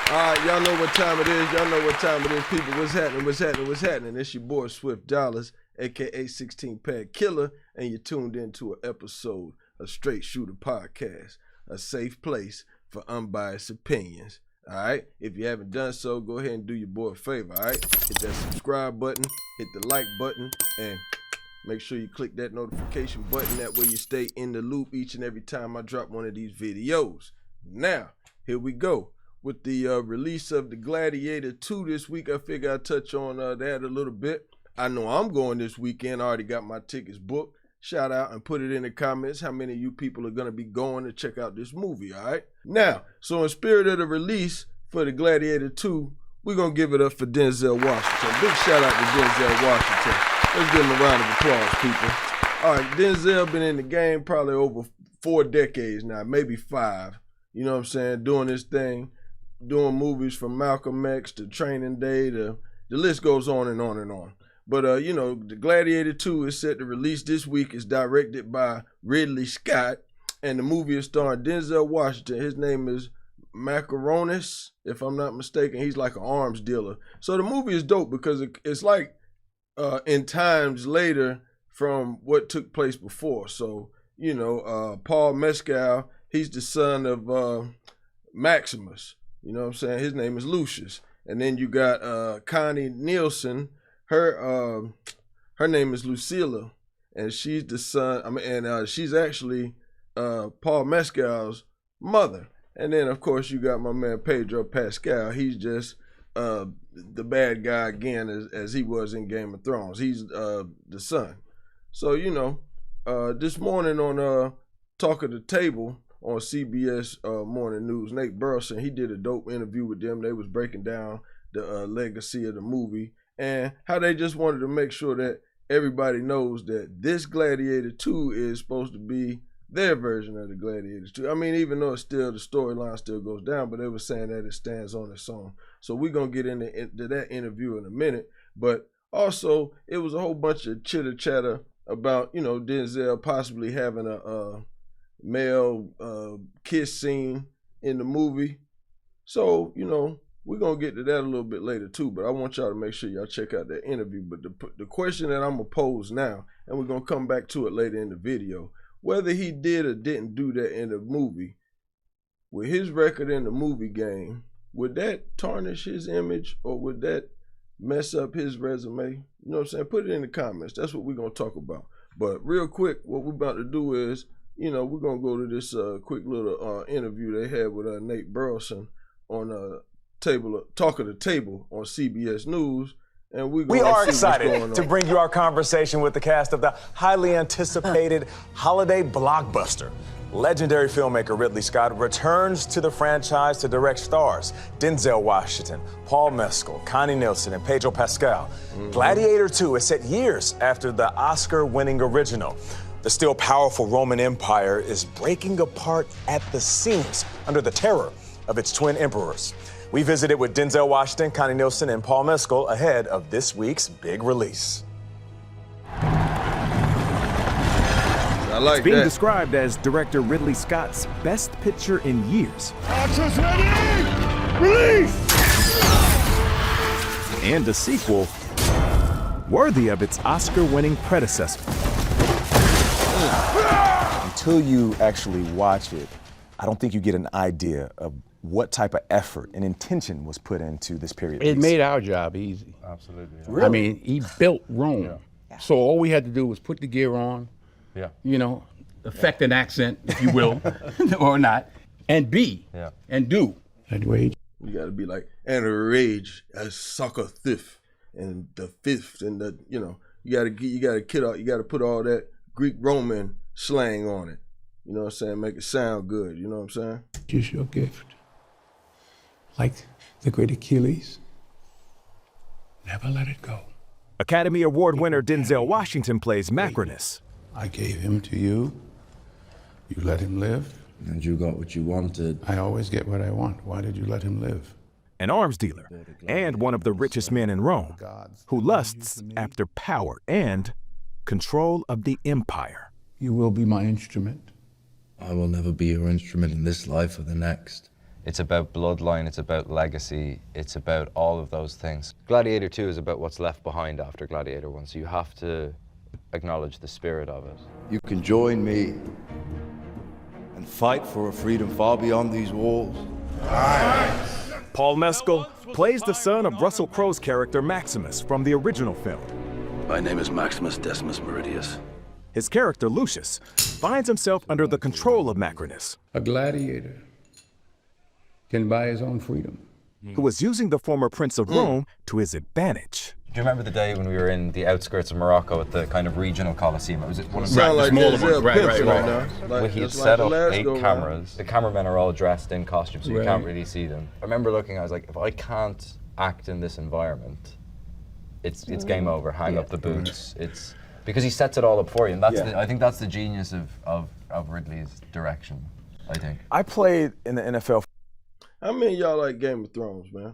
All right, y'all know what time it is. Y'all know what time it is, people. What's happening? What's happening? What's happening? It's your boy Swift Dollars, a.k.a. 16 Pad Killer, and you're tuned into an episode of Strait Shoota podcast, a safe place for unbiased opinions. All right? If you haven't done so, go ahead and do your boy a favor, all right? Hit that subscribe button, hit the like button, and make sure you click that notification button. That way you stay in the loop each and every time I drop one of these videos. Now, here we go. With the release of the Gladiator 2 this week, I figure I'd touch on that a little bit. I know I'm going this weekend. I already got my tickets booked. Shout out and put it in the comments how many of you people are going to be going to check out this movie, all right? Now, so in spirit of the release for the Gladiator 2, we're going to give it up for Denzel Washington. Big shout out to Denzel Washington. Let's give him a round of applause, people. All right, Denzel been in the game probably over 4 decades now, maybe 5. You know what I'm saying? Doing this thing. Doing movies from Malcolm X to Training Day to the list goes on and on and on. But you know, the Gladiator 2 is set to release this week. It's directed by Ridley Scott, and the movie is starring Denzel Washington. His name is Macaronis, if I'm not mistaken. He's like an arms dealer. So the movie is dope because it's like in times later from what took place before. So, you know, Paul Mescal, he's the son of Maximus. You know what I'm saying? His name is Lucius. And then you got Connie Nielsen. Her name is Lucilla. And she's the son, she's actually Paul Mescal's mother. And then, of course, you got my man Pedro Pascal. He's just the bad guy again as he was in Game of Thrones. He's the son. So, you know, this morning on Talk of the Table, on CBS Morning News, Nate Burleson, he did a dope interview with them. They was breaking down the legacy of the movie and how they just wanted to make sure that everybody knows that this Gladiator 2 is supposed to be their version of the Gladiator 2. I mean, even though it's still, the storyline still goes down, but they were saying that it stands on its own. So we're going to get into that interview in a minute. But also, it was a whole bunch of chitter-chatter about, you know, Denzel possibly having a male kiss scene in the movie. So, you know, we're going to get to that a little bit later too, but I want y'all to make sure y'all check out that interview. But the question that I'm going to pose now, and we're going to come back to it later in the video, whether he did or didn't do that in the movie, with his record in the movie game, would that tarnish his image or would that mess up his resume? You know what I'm saying? Put it in the comments. That's what we're going to talk about. But real quick, what we're about to do is, you know, we're going to go to this quick little interview they had with Nate Burleson on Talk of the Table on CBS News. And we are excited to bring you our conversation with the cast of the highly anticipated holiday blockbuster. Legendary filmmaker Ridley Scott returns to the franchise to direct stars Denzel Washington, Paul Mescal, Connie Nielsen, and Pedro Pascal. Gladiator 2 is set years after the Oscar-winning original. The still powerful Roman Empire is breaking apart at the seams under the terror of its twin emperors. We visited with Denzel Washington, Connie Nielsen, and Paul Mescal ahead of this week's big release. I like it's being that. Described as director Ridley Scott's best picture in years. Archers ready! Release! And a sequel worthy of its Oscar-winning predecessor. Until you actually watch it, I don't think you get an idea of what type of effort and intention was put into this period. It made our job easy. Absolutely. Really? I mean, he built Rome. Yeah. So all we had to do was put the gear on, you know, affect an accent, if you will, or not, and be, and do. And rage. You got to be like, and a rage, a sucker thief, and the fifth, and the, you know, you got to put all that Greek Roman slang on it. You know what I'm saying? Make it sound good. You know what I'm saying? Use your gift. Like the great Achilles, never let it go. Academy Award winner Denzel Washington plays Macronus. I gave him to you. You let him live. And you got what you wanted. I always get what I want. Why did you let him live? An arms dealer and one of the richest men in Rome, who lusts after power and control of the empire. You will be my instrument. I will never be your instrument in this life or the next. It's about bloodline, it's about legacy, it's about all of those things. Gladiator 2 is about what's left behind after Gladiator 1, so you have to acknowledge the spirit of it. You can join me and fight for a freedom far beyond these walls. Paul Mescal plays the son of Russell Crowe's character Maximus from the original film. My name is Maximus Decimus Meridius. His character Lucius finds himself under the control of Macrinus, A gladiator can buy his own freedom. who was using the former Prince of Rome to his advantage. Do you remember the day when we were in the outskirts of Morocco at the kind of regional coliseum? It was one of the Sound like smaller Denzel ones. Right, Pimpson right. now. Well, Like, he had just set like up the last 8 go-round. cameras. The cameramen are all dressed in costumes, so you Right. can't really see them. I remember looking, I was like, if I can't act in this environment, it's game over. Hang up the boots. It's because he sets it all up for you, and that's I think that's the genius of Ridley's direction. I think. I played in the NFL. How many of y'all like Game of Thrones, man?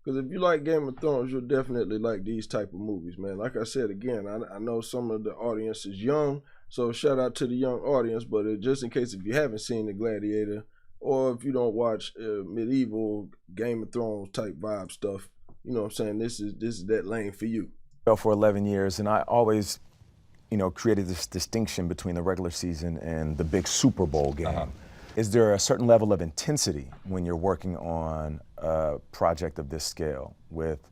Because if you like Game of Thrones, you'll definitely like these type of movies, man. Like I said again, I know some of the audience is young, so shout out to the young audience. But just in case if you haven't seen The Gladiator, or if you don't watch medieval Game of Thrones type vibe stuff, you know what I'm saying? This is that lane for you. For 11 years, and I always, created this distinction between the regular season and the big Super Bowl game. Is there a certain level of intensity when you're working on a project of this scale with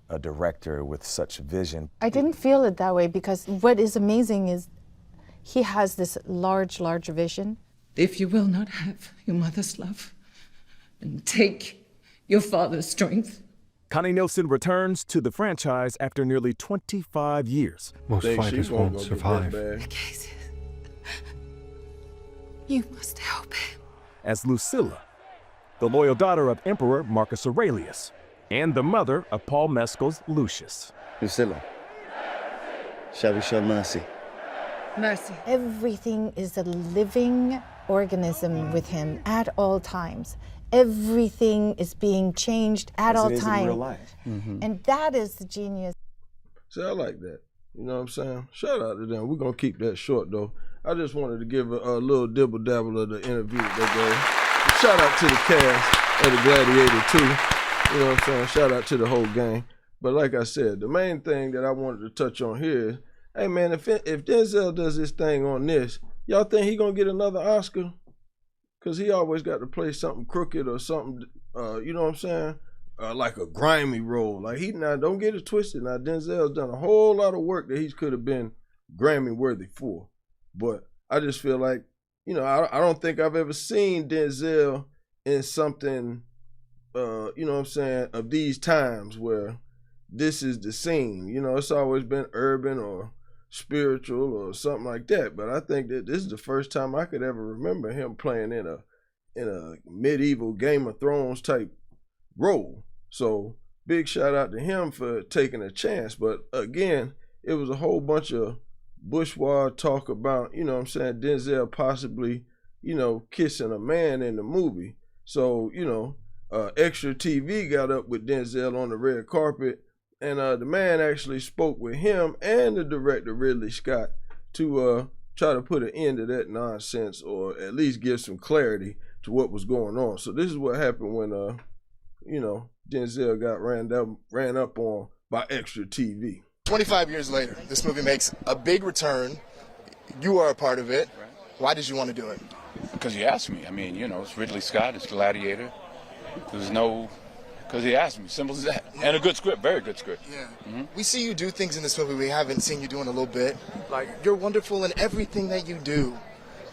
a director with such vision? I didn't feel it that way because what is amazing is he has this large vision. If you will not have your mother's love and take your father's strength. Connie Nielsen returns to the franchise after nearly 25 years. Most fighters won't survive. You must help him. As Lucilla, the loyal daughter of Emperor Marcus Aurelius, and the mother of Paul Mescal's Lucius. Lucilla, shall we show mercy? Mercy. Everything is a living organism with him at all times. Everything is being changed at all times. In real life. And that is the genius. See, I like that. You know what I'm saying? Shout out to them. We're going to keep that short, though. I just wanted to give a little dibble-dabble of the interview that they gave. Shout out to the cast of The Gladiator 2. You know what I'm saying? Shout out to the whole gang. But like I said, the main thing that I wanted to touch on here is, hey, man, if Denzel does this thing on this, y'all think he going to get another Oscar? Because he always got to play something crooked or something, you know what I'm saying? Like a grimy role. Like don't get it twisted. Now, Denzel's done a whole lot of work that he could have been Grammy-worthy for. But I just feel like, I don't think I've ever seen Denzel in something, you know what I'm saying, of these times where this is the scene. It's always been urban or spiritual or something like that. But I think that this is the first time I could ever remember him playing in a medieval Game of Thrones type role. So big shout out to him for taking a chance. But again, it was a whole bunch of bourgeois talk about, you know what I'm saying, Denzel possibly, kissing a man in the movie. So, Extra TV got up with Denzel on the red carpet, and the man actually spoke with him and the director Ridley Scott to try to put an end to that nonsense, or at least give some clarity to what was going on. So this is what happened when Denzel got ran up on by Extra TV. 25 years later, this movie makes a big return. You are a part of it. Why did you want to do it? Because he asked me. I mean, it's Ridley Scott, it's Gladiator. Because he asked me, simple as that. And a good script, very good script. Yeah. We see you do things in this movie we haven't seen you do in a little bit. Like, you're wonderful in everything that you do.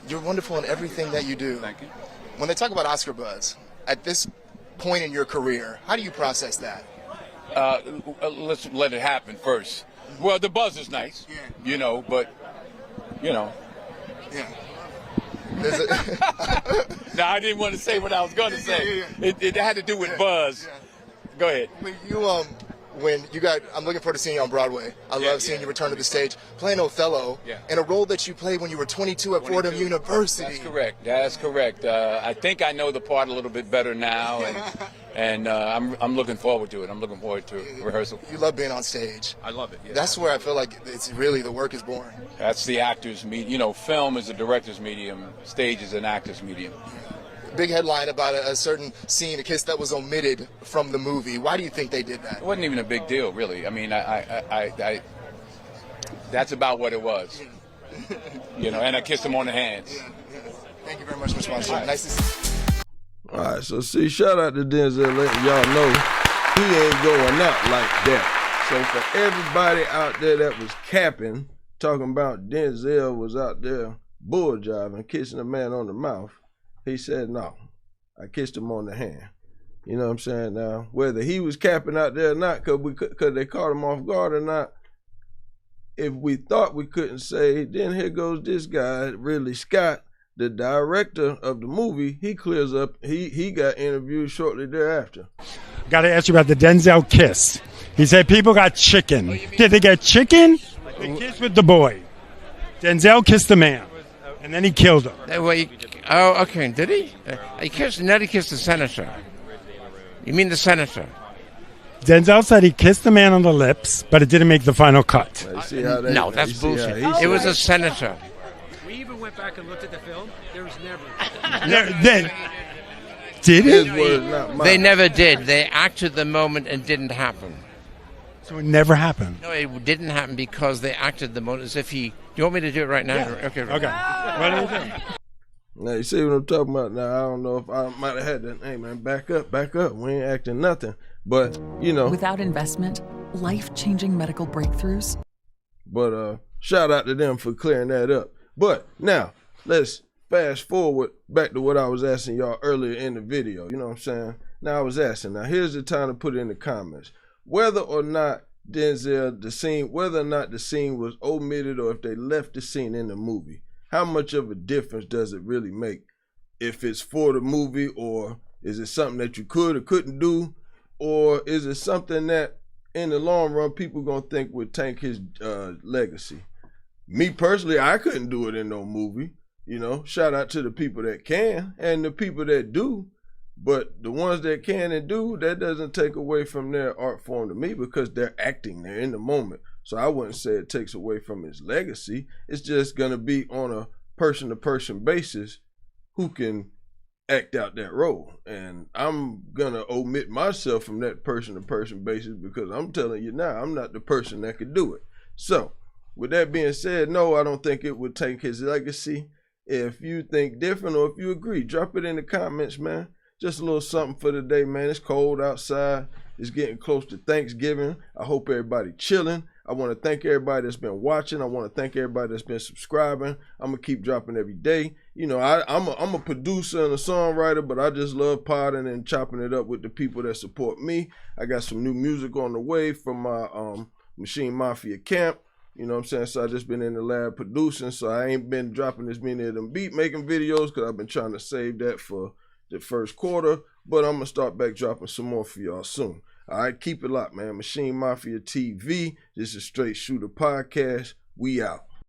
You're wonderful in everything that you do. Thank you. When they talk about Oscar buzz, at this point in your career, how do you process that? Let's let it happen first. Well, the buzz is nice, but. Yeah. No, I didn't want to say what I was going to say. It had to do with buzz. Yeah. Go ahead. I'm looking forward to seeing you on Broadway. I love seeing you return to the stage, playing Othello in a role that you played when you were 22 at Fordham University. That's correct. I think I know the part a little bit better now, and I'm looking forward to it. I'm looking forward to rehearsal. You love being on stage. I love it. Yes. That's where I feel like it's really the work is born. That's the actor's medium. Film is a director's medium. Stage is an actor's medium. big headline about a certain scene, a kiss that was omitted from the movie. Why do you think they did that? It wasn't even a big deal, really. I mean, that's about what it was. You know, and I kissed him on the hands. Yeah. Thank you very much, Mr. Washington. Nice to see you. All right, so see, shout out to Denzel, letting y'all know he ain't going out like that. So for everybody out there that was capping, talking about Denzel was out there bull jiving, kissing a man on the mouth, he said, no, I kissed him on the hand. You know what I'm saying? Now, whether he was capping out there or not, because they caught him off guard or not, if we thought we couldn't say, then here goes this guy, Ridley Scott, the director of the movie. He clears up, he got interviewed shortly thereafter. Got to ask you about the Denzel kiss. He said people got chicken. Did they get chicken? They kissed with the boy. Denzel kissed the man, and then he killed him. Oh, okay. Did he? He kissed the senator. You mean the senator? Denzel said he kissed the man on the lips, but it didn't make the final cut. No, that's bullshit. It was a senator. We even went back and looked at the film. There was never. Did it? They never did. They acted the moment and didn't happen. So it never happened? No, it didn't happen because they acted the moment as if he... Do you want me to do it right now? Yeah. Okay. What are you doing? Now, you see what I'm talking about? Now, I don't know if I might have had that. Hey, man, back up. We ain't acting nothing. But, you know. Without investment, life-changing medical breakthroughs. But shout out to them for clearing that up. But now, let's fast forward back to what I was asking y'all earlier in the video. You know what I'm saying? Now, I was asking. Now, here's the time to put it in the comments. Whether or not Denzel, whether or not the scene was omitted or if they left the scene in the movie, how much of a difference does it really make? If it's for the movie, or is it something that you could or couldn't do? Or is it something that in the long run people gonna think would tank his legacy? Me personally, I couldn't do it in no movie. You know, shout out to the people that can and the people that do. But the ones that can and do, that doesn't take away from their art form to me, because they're acting, they're in the moment. So I wouldn't say it takes away from his legacy. It's just gonna be on a person-to-person basis who can act out that role. And I'm gonna omit myself from that person-to-person basis, because I'm telling you now, I'm not the person that could do it. So with that being said, no, I don't think it would tank his legacy. If you think different or if you agree, drop it in the comments, man. Just a little something for the day, man. It's cold outside. It's getting close to Thanksgiving. I hope everybody chilling. I want to thank everybody that's been watching. I want to thank everybody that's been subscribing. I'm going to keep dropping every day. You know, I'm a producer and a songwriter, but I just love podding and chopping it up with the people that support me. I got some new music on the way from my Machine Mafia camp. You know what I'm saying? So I just been in the lab producing, so I ain't been dropping as many of them beat making videos because I've been trying to save that for the first quarter, but I'm gonna start back dropping some more for y'all soon. All right, keep it locked, man. Machine Mafia TV. This is Strait Shoota Podcast. We out.